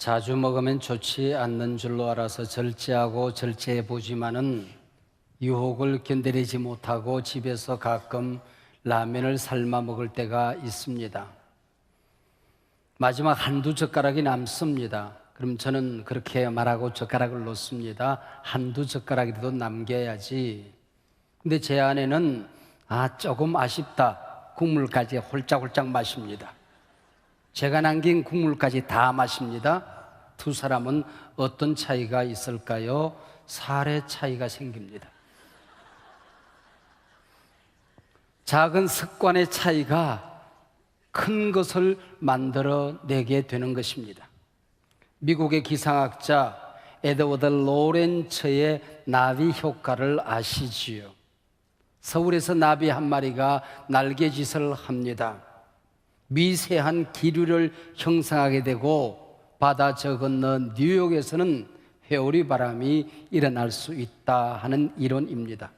자주 먹으면 좋지 않는 줄로 알아서 절제하고 절제해 보지만은 유혹을 견디지 못하고 집에서 가끔 라면을 삶아 먹을 때가 있습니다. 마지막 한두 젓가락이 남습니다. 그럼 저는 그렇게 말하고 젓가락을 놓습니다. 한두 젓가락이라도 남겨야지. 근데 제 아내는 조금 아쉽다. 국물까지 홀짝홀짝 마십니다. 제가 남긴 국물까지 다 마십니다. 두 사람은 어떤 차이가 있을까요? 살의 차이가 생깁니다. 작은 습관의 차이가 큰 것을 만들어내게 되는 것입니다. 미국의 기상학자 에드워드 로렌츠의 나비 효과를 아시지요? 서울에서 나비 한 마리가 날개짓을 합니다. 미세한 기류를 형성하게 되고 바다 저 건너 뉴욕에서는 회오리 바람이 일어날 수 있다 하는 이론입니다.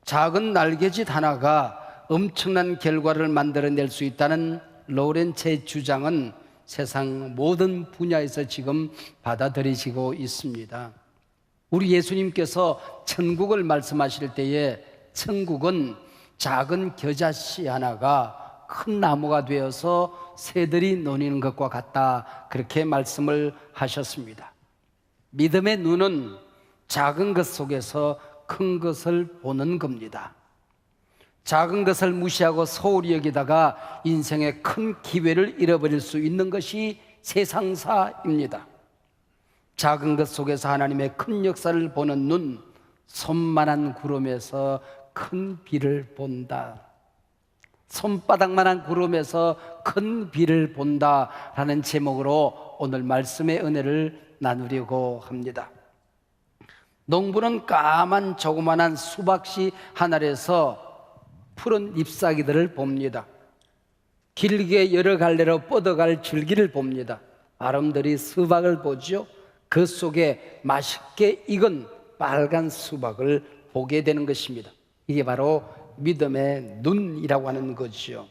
작은 날개짓 하나가 엄청난 결과를 만들어낼 수 있다는 로렌츠의 주장은 세상 모든 분야에서 지금 받아들이시고 있습니다. 우리 예수님께서 천국을 말씀하실 때에 천국은 작은 겨자씨 하나가 큰 나무가 되어서 새들이 노니는 것과 같다, 그렇게 말씀을 하셨습니다. 믿음의 눈은 작은 것 속에서 큰 것을 보는 겁니다. 작은 것을 무시하고 소홀히 여기다가 인생의 큰 기회를 잃어버릴 수 있는 것이 세상사입니다. 작은 것 속에서 하나님의 큰 역사를 보는 눈, 손만한 구름에서 큰 비를 본다. 손바닥만한 구름에서 큰 비를 본다라는 제목으로 오늘 말씀의 은혜를 나누려고 합니다. 농부는 까만 조그만한 수박씨 하늘에서 푸른 잎사귀들을 봅니다. 길게 여러 갈래로 뻗어갈 줄기를 봅니다. 아름드리 수박을 보죠. 그 속에 맛있게 익은 빨간 수박을 보게 되는 것입니다. 이게 바로 믿음의 눈이라고 하는 거죠.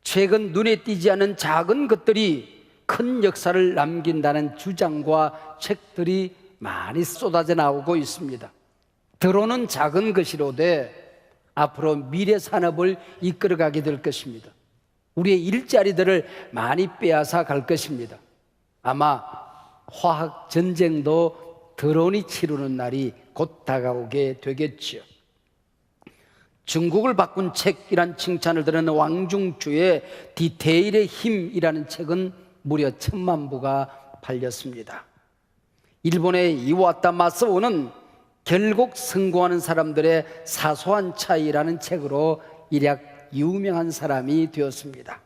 최근 눈에 띄지 않은 작은 것들이 큰 역사를 남긴다는 주장과 책들이 많이 쏟아져 나오고 있습니다. 들어오는 작은 것이로되 앞으로 미래 산업을 이끌어가게 될 것입니다. 우리의 일자리들을 많이 빼앗아 갈 것입니다. 아마 화학 전쟁도 드론이 치르는 날이 곧 다가오게 되겠죠. 중국을 바꾼 책이란 칭찬을 들은 왕중주의 디테일의 힘이라는 책은 무려 1000만 부가 팔렸습니다. 일본의 이와타 마사오는 결국 성공하는 사람들의 사소한 차이라는 책으로 일약 유명한 사람이 되었습니다.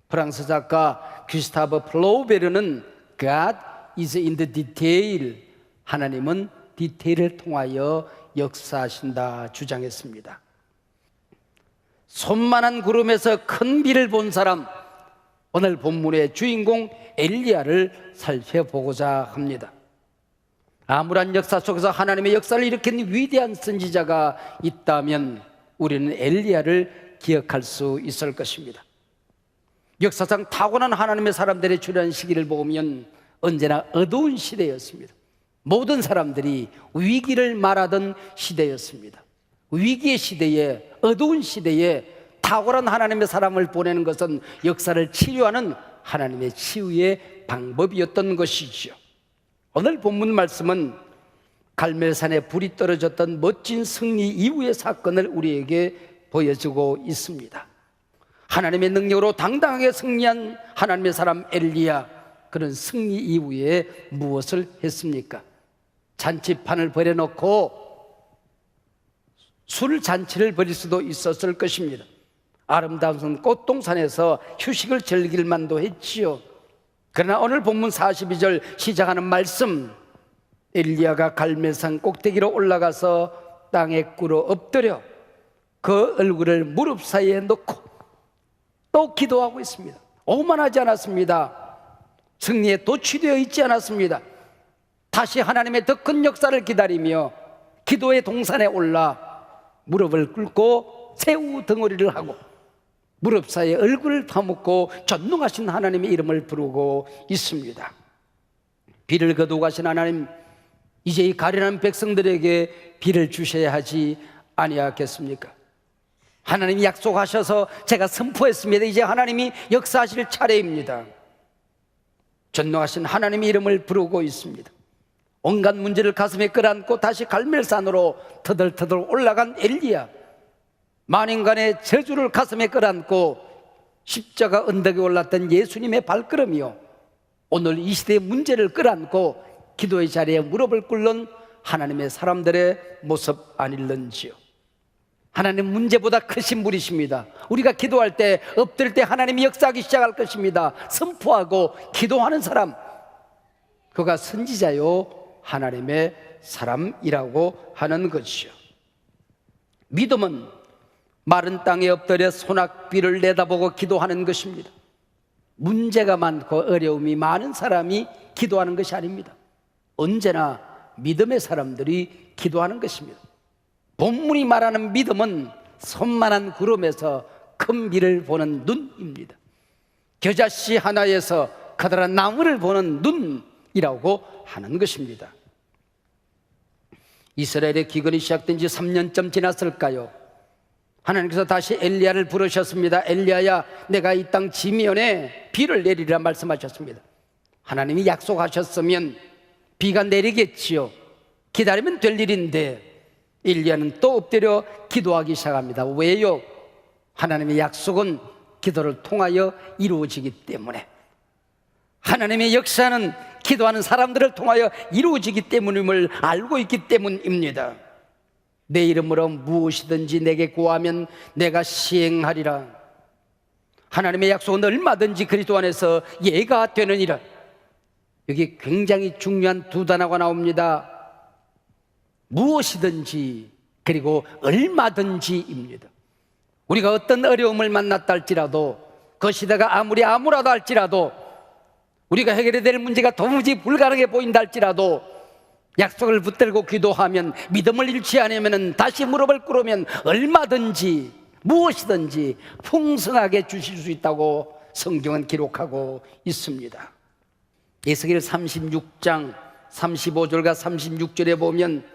프랑스 작가 귀스타브 플로베르는 God is in the detail, 하나님은 디테일을 통하여 역사하신다 주장했습니다. 손만한 구름에서 큰 비를 본 사람, 오늘 본문의 주인공 엘리야를 살펴보고자 합니다. 암울한 역사 속에서 하나님의 역사를 일으킨 위대한 선지자가 있다면 우리는 엘리야를 기억할 수 있을 것입니다. 역사상 타고난 하나님의 사람들의 출현 시기를 보면 언제나 어두운 시대였습니다. 모든 사람들이 위기를 말하던 시대였습니다. 위기의 시대에, 어두운 시대에 탁월한 하나님의 사람을 보내는 것은 역사를 치료하는 하나님의 치유의 방법이었던 것이죠. 오늘 본문 말씀은 갈멜산에 불이 떨어졌던 멋진 승리 이후의 사건을 우리에게 보여주고 있습니다. 하나님의 능력으로 당당하게 승리한 하나님의 사람 엘리야, 그런 승리 이후에 무엇을 했습니까? 잔치판을 벌여놓고 술 잔치를 벌일 수도 있었을 것입니다. 아름다운 꽃동산에서 휴식을 즐길 만도 했지요. 그러나 오늘 본문 42절 시작하는 말씀, 엘리야가 갈멜산 꼭대기로 올라가서 땅에 꿇어 엎드려 그 얼굴을 무릎 사이에 놓고 또 기도하고 있습니다. 오만하지 않았습니다. 승리에 도취되어 있지 않았습니다. 다시 하나님의 더 큰 역사를 기다리며 기도의 동산에 올라 무릎을 꿇고 새우 덩어리를 하고 무릎 사이에 얼굴을 파묻고 전능하신 하나님의 이름을 부르고 있습니다. 비를 거두고 가신 하나님, 이제 이 가련한 백성들에게 비를 주셔야 하지 아니하겠습니까? 하나님이 약속하셔서 제가 선포했습니다. 이제 하나님이 역사하실 차례입니다. 전능하신 하나님의 이름을 부르고 있습니다. 온갖 문제를 가슴에 끌어안고 다시 갈멜산으로 터덜터덜 올라간 엘리야, 만인간의 저주를 가슴에 끌어안고 십자가 언덕에 올랐던 예수님의 발걸음이요, 오늘 이 시대의 문제를 끌어안고 기도의 자리에 무릎을 꿇는 하나님의 사람들의 모습 아닐런지요. 하나님, 문제보다 크신 분이십니다. 우리가 기도할 때, 엎드릴 때 하나님이 역사하기 시작할 것입니다. 선포하고 기도하는 사람, 그가 선지자요 하나님의 사람이라고 하는 것이요. 믿음은 마른 땅에 엎드려 소낙비를 내다보고 기도하는 것입니다. 문제가 많고 어려움이 많은 사람이 기도하는 것이 아닙니다. 언제나 믿음의 사람들이 기도하는 것입니다. 본문이 말하는 믿음은 손만한 구름에서 큰 비를 보는 눈입니다. 겨자씨 하나에서 커다란 나무를 보는 눈이라고 하는 것입니다. 이스라엘의 기근이 시작된 지 3년쯤 지났을까요? 하나님께서 다시 엘리야를 부르셨습니다. 엘리야야, 내가 이 땅 지면에 비를 내리리라 말씀하셨습니다. 하나님이 약속하셨으면 비가 내리겠지요. 기다리면 될 일인데 엘리야는 또 엎드려 기도하기 시작합니다. 왜요? 하나님의 약속은 기도를 통하여 이루어지기 때문에, 하나님의 역사는 기도하는 사람들을 통하여 이루어지기 때문임을 알고 있기 때문입니다. 내 이름으로 무엇이든지 내게 구하면 내가 시행하리라. 하나님의 약속은 얼마든지 그리스도 안에서 예가 되느니라. 여기 굉장히 중요한 두 단어가 나옵니다. 무엇이든지 그리고 얼마든지입니다. 우리가 어떤 어려움을 만났다 할지라도, 그 시대가 아무리 암울하다 할지라도, 우리가 해결해야 될 문제가 도무지 불가능해 보인다 할지라도 약속을 붙들고 기도하면, 믿음을 잃지 않으면, 다시 무릎을 꿇으면 얼마든지 무엇이든지 풍성하게 주실 수 있다고 성경은 기록하고 있습니다. 에스겔 36장 35절과 36절에 보면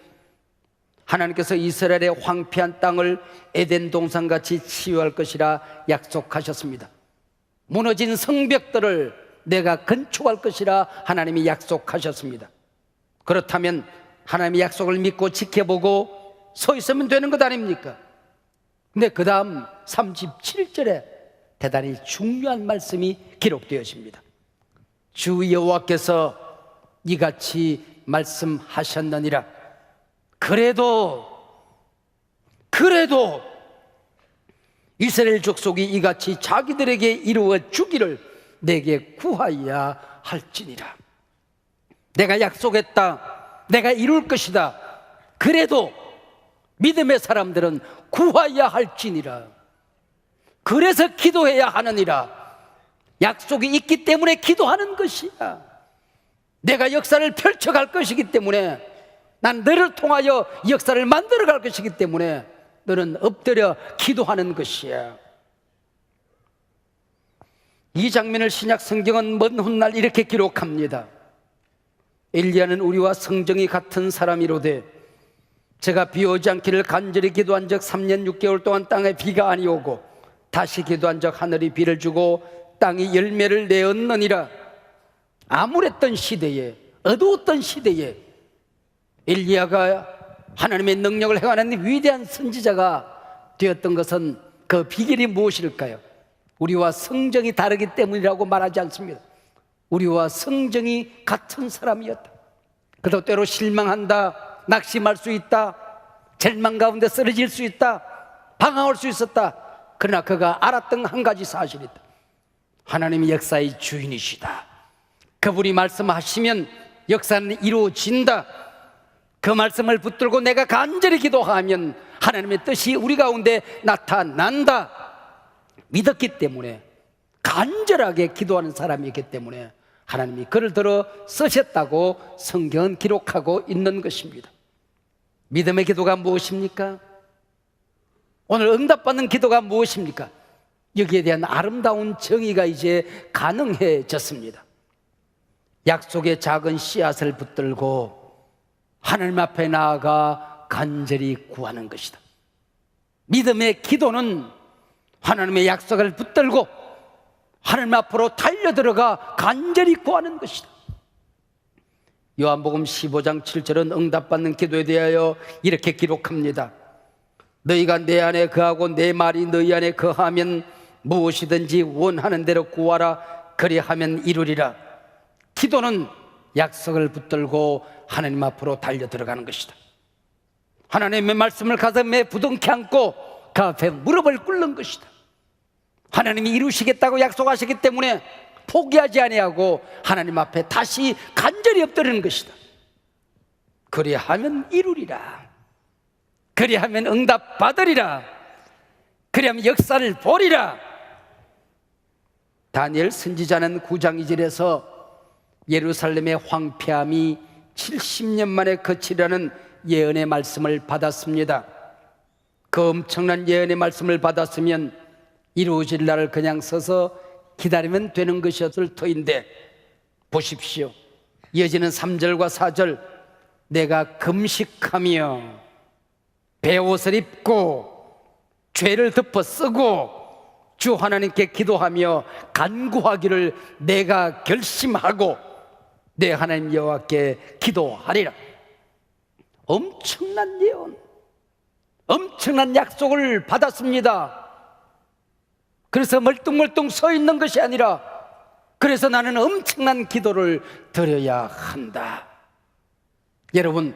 하나님께서 이스라엘의 황폐한 땅을 에덴 동산같이 치유할 것이라 약속하셨습니다. 무너진 성벽들을 내가 건축할 것이라 하나님이 약속하셨습니다. 그렇다면 하나님의 약속을 믿고 지켜보고 서 있으면 되는 것 아닙니까? 근데 그 다음 37절에 대단히 중요한 말씀이 기록되어집니다. 주 여호와께서 이같이 말씀하셨느니라. 그래도 이스라엘 족속이 이같이 자기들에게 이루어 주기를 내게 구하여야 할지니라. 내가 약속했다, 내가 이룰 것이다. 그래도 믿음의 사람들은 구하여야 할지니라. 그래서 기도해야 하느니라. 약속이 있기 때문에 기도하는 것이야. 내가 역사를 펼쳐갈 것이기 때문에, 난 너를 통하여 역사를 만들어갈 것이기 때문에 너는 엎드려 기도하는 것이야. 이 장면을 신약 성경은 먼 훗날 이렇게 기록합니다. 엘리야는 우리와 성정이 같은 사람이로되 제가 비 오지 않기를 간절히 기도한 적 3년 6개월 동안 땅에 비가 아니 오고 다시 기도한 적 하늘이 비를 주고 땅이 열매를 내었느니라. 암울했던 시대에, 어두웠던 시대에 엘리야가 하나님의 능력을 행하는 위대한 선지자가 되었던 것은 그 비결이 무엇일까요? 우리와 성정이 다르기 때문이라고 말하지 않습니다. 우리와 성정이 같은 사람이었다. 그도 때로 실망한다, 낙심할 수 있다, 절망 가운데 쓰러질 수 있다, 방황할 수 있었다. 그러나 그가 알았던 한 가지 사실이 있다. 하나님이 역사의 주인이시다. 그분이 말씀하시면 역사는 이루어진다. 그 말씀을 붙들고 내가 간절히 기도하면 하나님의 뜻이 우리 가운데 나타난다. 믿었기 때문에, 간절하게 기도하는 사람이기 때문에 하나님이 그를 들어 쓰셨다고 성경은 기록하고 있는 것입니다. 믿음의 기도가 무엇입니까? 오늘 응답받는 기도가 무엇입니까? 여기에 대한 아름다운 정의가 이제 가능해졌습니다. 약속의 작은 씨앗을 붙들고 하나님 앞에 나아가 간절히 구하는 것이다. 믿음의 기도는 하나님의 약속을 붙들고 하나님 앞으로 달려들어가 간절히 구하는 것이다. 요한복음 15장 7절은 응답받는 기도에 대하여 이렇게 기록합니다. 너희가 내 안에 거하고 내 말이 너희 안에 거하면 무엇이든지 원하는 대로 구하라. 그리하면 이루리라. 기도는 약속을 붙들고 하나님 앞으로 달려 들어가는 것이다. 하나님의 말씀을 가슴에 부둥켜 안고 그 앞에 무릎을 꿇는 것이다. 하나님이 이루시겠다고 약속하시기 때문에 포기하지 아니하고 하나님 앞에 다시 간절히 엎드리는 것이다. 그리하면 이루리라. 그리하면 응답 받으리라. 그리하면 역사를 보리라. 다니엘 선지자는 9장 2절에서 예루살렘의 황폐함이 70년 만에 그치려는 예언의 말씀을 받았습니다. 그 엄청난 예언의 말씀을 받았으면 이루어질 날을 그냥 서서 기다리면 되는 것이었을 터인데, 보십시오. 이어지는 3절과 4절, 내가 금식하며 베옷을 입고 죄를 덮어 쓰고 주 하나님께 기도하며 간구하기를 내가 결심하고 내 하나님 여호와께 기도하리라. 엄청난 예언, 엄청난 약속을 받았습니다. 그래서 멀뚱멀뚱 서 있는 것이 아니라, 그래서 나는 엄청난 기도를 드려야 한다. 여러분,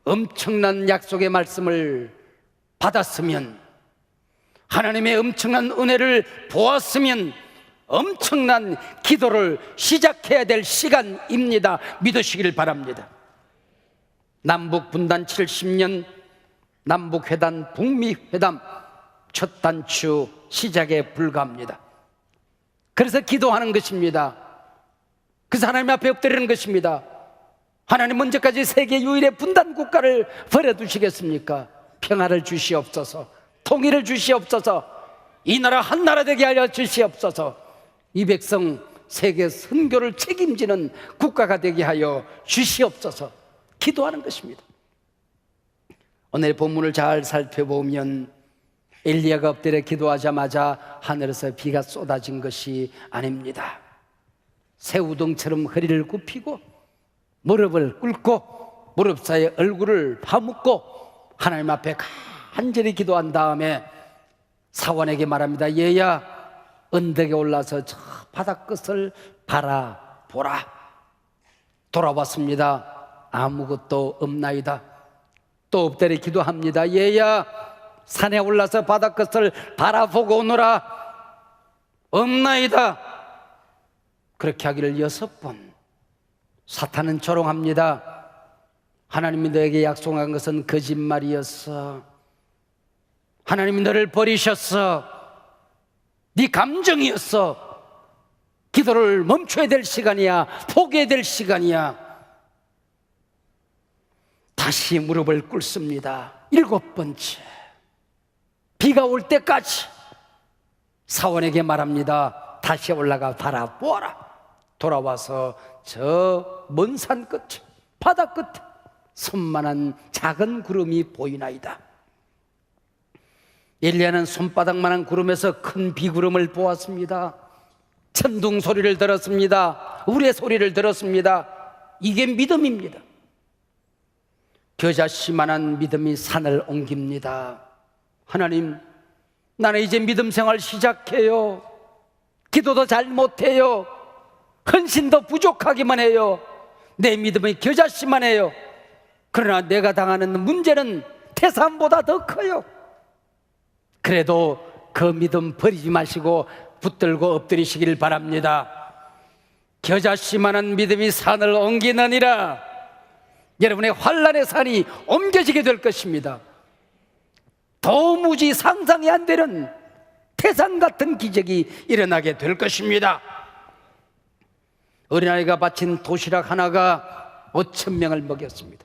엄청난 약속의 말씀을 받았으면, 하나님의 엄청난 은혜를 보았으면 엄청난 기도를 시작해야 될 시간입니다. 믿으시길 바랍니다. 남북 분단 70년, 남북회담, 북미회담 첫 단추 시작에 불과합니다. 그래서 기도하는 것입니다. 그래서 하나님 앞에 엎드리는 것입니다. 하나님, 언제까지 세계 유일의 분단 국가를 버려두시겠습니까? 평화를 주시옵소서, 통일을 주시옵소서, 이 나라 한 나라 되게 하여 주시옵소서, 이 백성 세계 선교를 책임지는 국가가 되게 하여 주시옵소서. 기도하는 것입니다. 오늘 본문을 잘 살펴보면 엘리야가 엎드려 기도하자마자 하늘에서 비가 쏟아진 것이 아닙니다. 새우등처럼 허리를 굽히고 무릎을 꿇고 무릎 사이에 얼굴을 파묻고 하나님 앞에 간절히 기도한 다음에 사원에게 말합니다. 얘야, 언덕에 올라서 저 바다 끝을 바라보라. 돌아봤습니다. 아무것도 없나이다. 또 엎드려 기도합니다. 얘야, 산에 올라서 바다 끝을 바라보고 오너라. 없나이다. 그렇게 하기를 6번. 사탄은 조롱합니다. 하나님이 너에게 약속한 것은 거짓말이었어. 하나님이 너를 버리셨어. 네 감정이었어. 기도를 멈춰야 될 시간이야. 포기해야 될 시간이야. 다시 무릎을 꿇습니다. 7번째. 비가 올 때까지 사원에게 말합니다. 다시 올라가 바라보아라. 돌아와서 저 먼 산 끝, 바다 끝 손만한 작은 구름이 보이나이다. 엘리야는 손바닥만한 구름에서 큰 비구름을 보았습니다. 천둥 소리를 들었습니다. 우레 소리를 들었습니다. 이게 믿음입니다. 겨자씨만한 믿음이 산을 옮깁니다. 하나님, 나는 이제 믿음 생활 시작해요. 기도도 잘 못해요. 헌신도 부족하기만 해요. 내 믿음이 겨자씨만 해요. 그러나 내가 당하는 문제는 태산보다 더 커요. 그래도 그 믿음 버리지 마시고 붙들고 엎드리시길 바랍니다. 겨자씨만한 믿음이 산을 옮기느니라. 여러분의 환난의 산이 옮겨지게 될 것입니다. 도무지 상상이 안 되는 태산 같은 기적이 일어나게 될 것입니다. 어린아이가 바친 도시락 하나가 5,000명을 먹였습니다.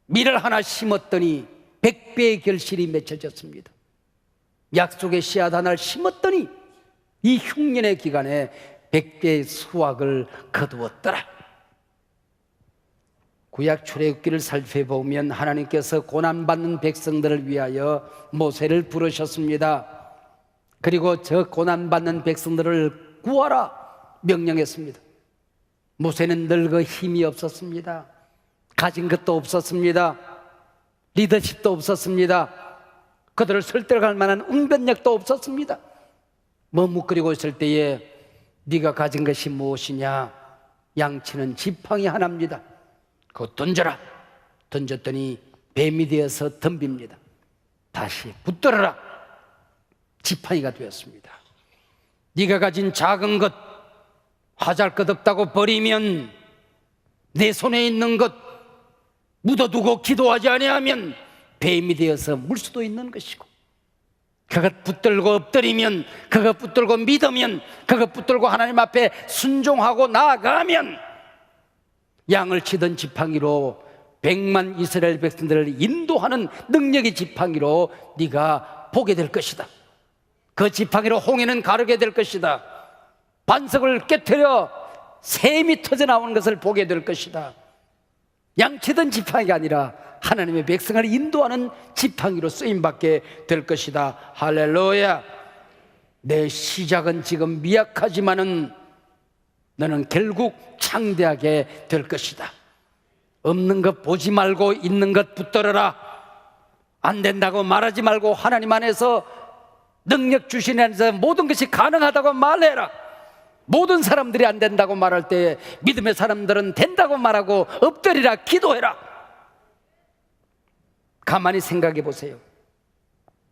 밀을 하나 심었더니 100배의 결실이 맺혀졌습니다. 약속의 씨앗 하나를 심었더니 이 흉년의 기간에 100배의 수확을 거두었더라. 구약 출애굽기를 살펴보면 하나님께서 고난받는 백성들을 위하여 모세를 부르셨습니다. 그리고 저 고난받는 백성들을 구하라 명령했습니다. 모세는 늙어 힘이 없었습니다. 가진 것도 없었습니다. 리더십도 없었습니다. 그들을 설득할 만한 웅변력도 없었습니다. 머뭇거리고 있을 때에 네가 가진 것이 무엇이냐? 양치는 지팡이 하나입니다. 그거 던져라. 던졌더니 뱀이 되어서 덤빕니다. 다시 붙들어라. 지팡이가 되었습니다. 네가 가진 작은 것, 하잘것없다고 버리면, 내 손에 있는 것 묻어두고 기도하지 아니하면 뱀이 되어서 물 수도 있는 것이고, 그것 붙들고 엎드리면, 그것 붙들고 믿으면, 그것 붙들고 하나님 앞에 순종하고 나아가면 양을 치던 지팡이로 100만 이스라엘 백성들을 인도하는 능력의 지팡이로 네가 보게 될 것이다. 그 지팡이로 홍해는 가르게 될 것이다. 반석을 깨트려 샘이 터져나오는 것을 보게 될 것이다. 양치던 지팡이가 아니라 하나님의 백성을 인도하는 지팡이로 쓰임받게 될 것이다. 할렐루야. 내 시작은 지금 미약하지만은 너는 결국 창대하게 될 것이다. 없는 것 보지 말고 있는 것 붙들어라. 안 된다고 말하지 말고 하나님 안에서 능력 주신 안에서 모든 것이 가능하다고 말해라. 모든 사람들이 안 된다고 말할 때 믿음의 사람들은 된다고 말하고 엎드리라, 기도해라. 가만히 생각해 보세요.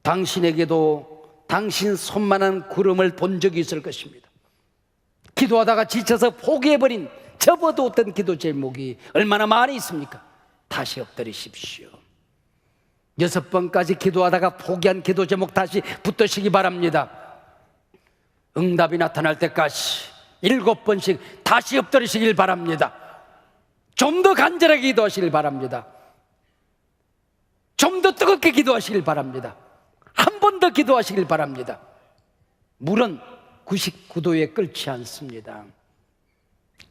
당신에게도 당신 손만한 구름을 본 적이 있을 것입니다. 기도하다가 지쳐서 포기해버린, 접어두었던 기도 제목이 얼마나 많이 있습니까? 다시 엎드리십시오. 6번까지 기도하다가 포기한 기도 제목 다시 붙드시기 바랍니다. 응답이 나타날 때까지 7번씩 다시 엎드리시길 바랍니다. 좀 더 간절하게 기도하시길 바랍니다. 좀 더 뜨겁게 기도하시길 바랍니다. 한 번 더 기도하시길 바랍니다. 물은 99도에 끓지 않습니다.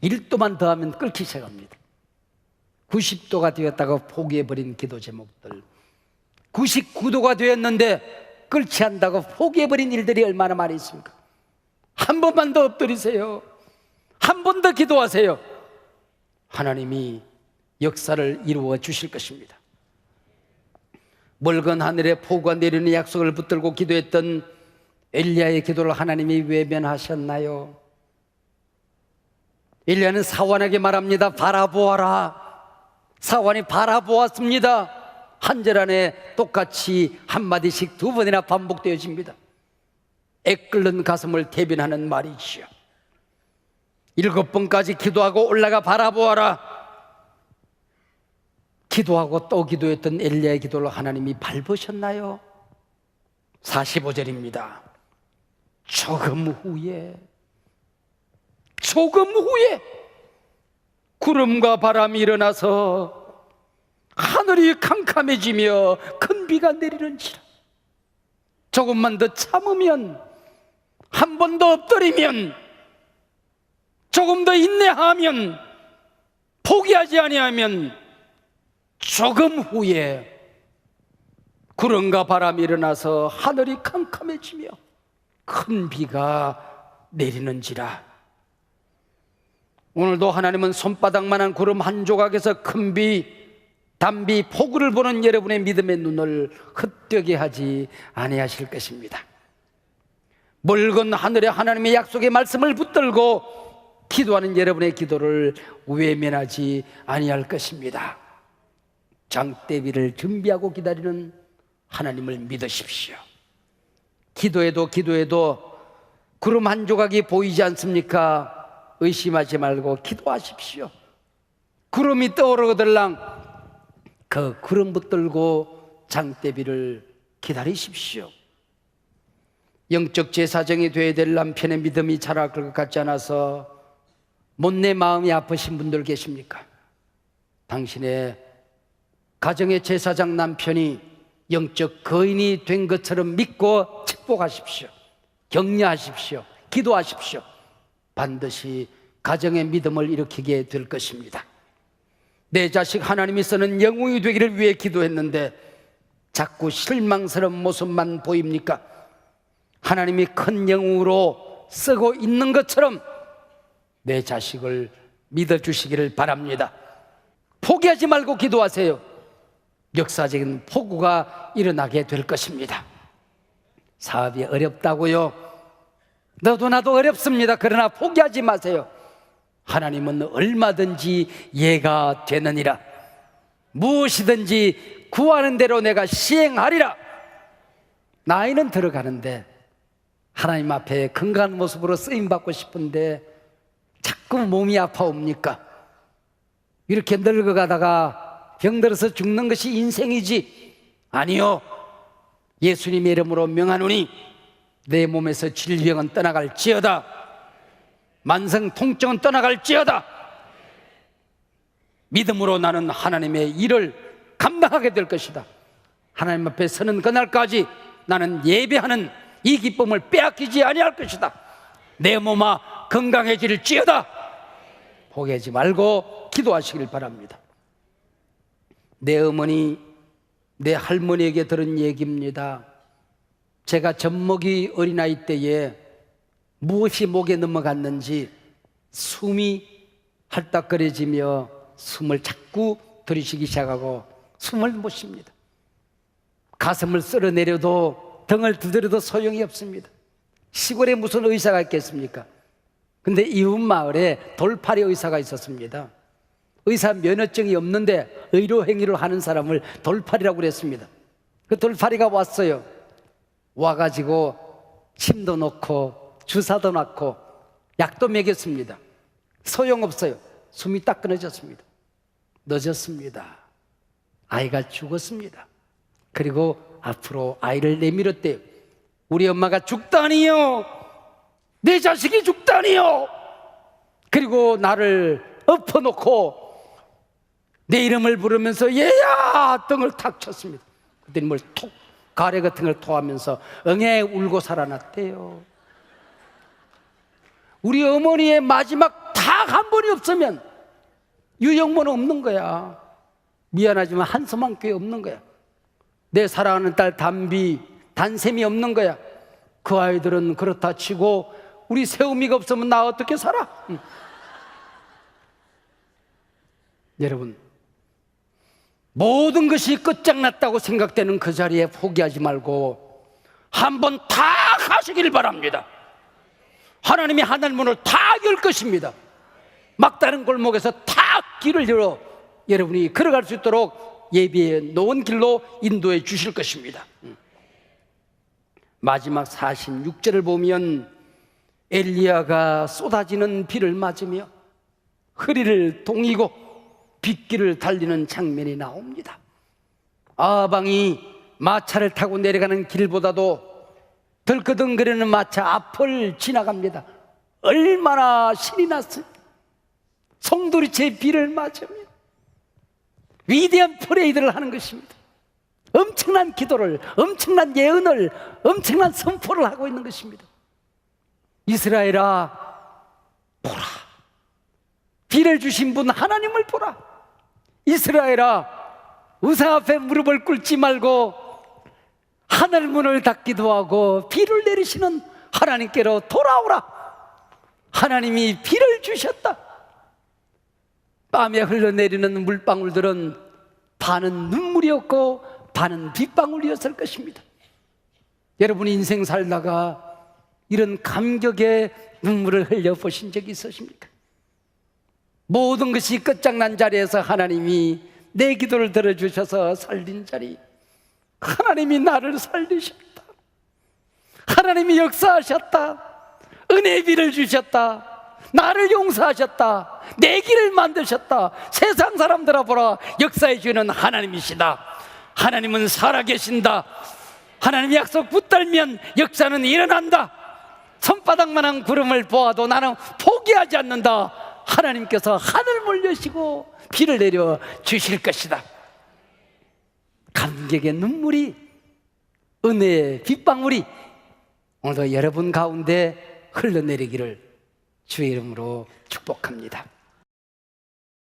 1도만 더하면 끓기 시작합니다. 90도가 되었다고 포기해버린 기도 제목들, 99도가 되었는데 끓지 않는다고 포기해버린 일들이 얼마나 많이 있습니까? 한 번만 더 엎드리세요. 한 번 더 기도하세요. 하나님이 역사를 이루어 주실 것입니다. 멀건 하늘에 폭우가 내리는 약속을 붙들고 기도했던 엘리야의 기도를 하나님이 외면하셨나요? 엘리야는 사원에게 말합니다. 바라보아라. 사원이 바라보았습니다. 한 절 안에 똑같이 한마디씩 2번이나 반복되어집니다. 애끓는 가슴을 대변하는 말이지요. 7번까지 기도하고 올라가 바라보아라. 기도하고 또 기도했던 엘리야의 기도를 하나님이 밟으셨나요? 45절입니다. 조금 후에 구름과 바람이 일어나서 하늘이 캄캄해지며 큰 비가 내리는지라. 조금만 더 참으면, 한 번 더 엎드리면, 조금 더 인내하면, 포기하지 아니하면 조금 후에 구름과 바람이 일어나서 하늘이 캄캄해지며 큰 비가 내리는지라. 오늘도 하나님은 손바닥만한 구름 한 조각에서 큰 비, 단비, 폭우를 보는 여러분의 믿음의 눈을 헛되게 하지 아니하실 것입니다. 멀건 하늘에 하나님의 약속의 말씀을 붙들고 기도하는 여러분의 기도를 외면하지 아니할 것입니다. 장대비를 준비하고 기다리는 하나님을 믿으십시오. 기도해도 구름 한 조각이 보이지 않습니까? 의심하지 말고 기도하십시오. 구름이 떠오르거들랑 그 구름 붙들고 장대비를 기다리십시오. 영적 제사장이 되어야 될 남편의 믿음이 자랄 것 같지 않아서 못내 마음이 아프신 분들 계십니까? 당신의 가정의 제사장 남편이 영적 거인이 된 것처럼 믿고 축복하십시오. 격려하십시오. 기도하십시오. 반드시 가정의 믿음을 일으키게 될 것입니다. 내 자식 하나님이 쓰는 영웅이 되기를 위해 기도했는데 자꾸 실망스러운 모습만 보입니까? 하나님이 큰 영웅으로 쓰고 있는 것처럼 내 자식을 믿어주시기를 바랍니다. 포기하지 말고 기도하세요. 역사적인 폭우가 일어나게 될 것입니다. 사업이 어렵다고요? 너도 나도 어렵습니다. 그러나 포기하지 마세요. 하나님은 얼마든지 예가 되느니라. 무엇이든지 구하는 대로 내가 시행하리라. 나이는 들어가는데 하나님 앞에 건강한 모습으로 쓰임받고 싶은데 자꾸 몸이 아파옵니까? 이렇게 늙어가다가 병들어서 죽는 것이 인생이지? 아니요. 예수님의 이름으로 명하노니 내 몸에서 질병은 떠나갈지어다. 만성 통증은 떠나갈지어다. 믿음으로 나는 하나님의 일을 감당하게 될 것이다. 하나님 앞에 서는 그날까지 나는 예배하는 이 기쁨을 빼앗기지 아니할 것이다. 내 몸아 건강해질지어다. 포기하지 말고 기도하시길 바랍니다. 내 어머니, 내 할머니에게 들은 얘기입니다. 제가 젖먹이 어린아이 때에 무엇이 목에 넘어갔는지 숨이 헐떡거려지며 숨을 자꾸 들이쉬기 시작하고 숨을 못 쉽니다. 가슴을 쓸어내려도 등을 두드려도 소용이 없습니다. 시골에 무슨 의사가 있겠습니까? 근데 이웃 마을에 돌팔이 의사가 있었습니다. 의사 면허증이 없는데 의료 행위를 하는 사람을 돌팔이라고 그랬습니다. 그 돌팔이가 왔어요. 와가지고 침도 놓고 주사도 놨고 약도 먹였습니다. 소용없어요. 숨이 딱 끊어졌습니다. 늦었습니다. 아이가 죽었습니다. 그리고 앞으로 아이를 내밀었대요. 우리 엄마가 죽다니요. 내 자식이 죽다니요. 그리고 나를 엎어놓고 내 이름을 부르면서 얘야 등을 탁 쳤습니다. 그때는 뭘 톡 가래 같은 걸 토하면서 응애 울고 살아났대요. 우리 어머니의 마지막 딱 한 번이 없으면 유영모는 없는 거야. 미안하지만 한숨한 꽤 없는 거야. 내 사랑하는 딸 단비, 단샘이 없는 거야. 그 아이들은 그렇다 치고 우리 세우미가 없으면 나 어떻게 살아? 여러분, 모든 것이 끝장났다고 생각되는 그 자리에 포기하지 말고 한번 다 가시길 바랍니다. 하나님이 하늘문을 다 열 것입니다. 막다른 골목에서 다 길을 열어 여러분이 걸어갈 수 있도록 예비해 놓은 길로 인도해 주실 것입니다. 마지막 46절을 보면 엘리야가 쏟아지는 비를 맞으며 허리를 동이고 빗길을 달리는 장면이 나옵니다. 아방이 마차를 타고 내려가는 길보다도 덜커덩거리는 마차 앞을 지나갑니다. 얼마나 신이 났어요. 송두리째 비를 맞으며 위대한 프레이드를 하는 것입니다. 엄청난 기도를, 엄청난 예언을, 엄청난 선포를 하고 있는 것입니다. 이스라엘아 보라, 비를 주신 분 하나님을 보라. 이스라엘아 우상 앞에 무릎을 꿇지 말고 하늘 문을 닫기도 하고 비를 내리시는 하나님께로 돌아오라. 하나님이 비를 주셨다. 밤에 흘러내리는 물방울들은 반은 눈물이었고 반은 빗방울이었을 것입니다. 여러분 인생 살다가 이런 감격의 눈물을 흘려보신 적이 있으십니까? 모든 것이 끝장난 자리에서 하나님이 내 기도를 들어주셔서 살린 자리, 하나님이 나를 살리셨다. 하나님이 역사하셨다. 은혜의 비를 주셨다. 나를 용서하셨다. 내 길을 만드셨다. 세상 사람들아 보라, 역사해 주는 하나님이시다. 하나님은 살아계신다. 하나님의 약속 붙들면 역사는 일어난다. 손바닥만한 구름을 보아도 나는 포기하지 않는다. 하나님께서 하늘을 여시고 비를 내려 주실 것이다. 감격의 눈물이, 은혜의 빗방울이 오늘도 여러분 가운데 흘러내리기를 주의 이름으로 축복합니다.